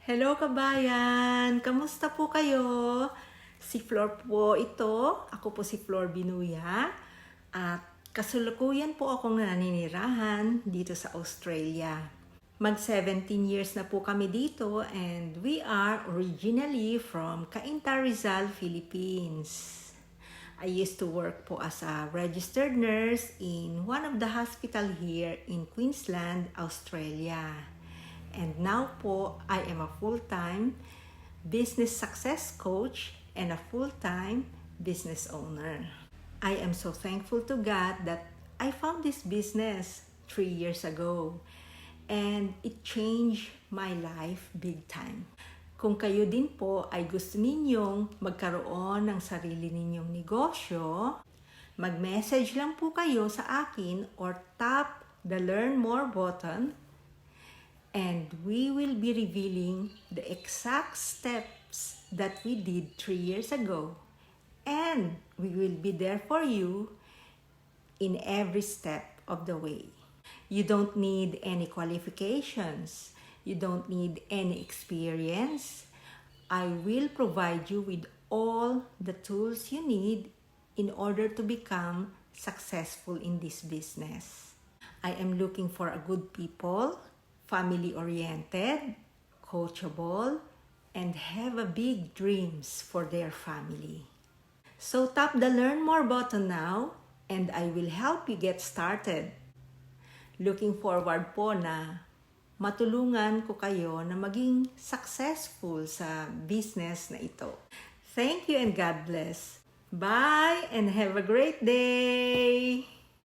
Hello kabayan! Kamusta po kayo? Si Flor po ito. Ako po si Flor Binuya. At kasalukuyan po akong naninirahan dito sa Australia. Mag 17 years na po kami dito and we are originally from Cainta, Rizal, Philippines. I used to work po as a registered nurse in one of the hospital here in Queensland, Australia. And now po, I am a full-time business success coach and a full-time business owner. I am so thankful to God that I found this business 3 years ago and it changed my life big time. Kung kayo din po ay gusto ninyong magkaroon ng sarili ninyong negosyo, mag-message lang po kayo sa akin or tap the Learn More button and we will be revealing the exact steps that we did 3 years ago. And we will be there for you in every step of the way. You don't need any qualifications. You don't need any experience. I will provide you with all the tools you need in order to become successful in this business. I am looking for a good people, family-oriented, coachable, and have a big dreams for their family. So tap the Learn More button now and I will help you get started. Looking forward po na matulungan ko kayo na maging successful sa business na ito. Thank you and God bless. Bye and have a great day!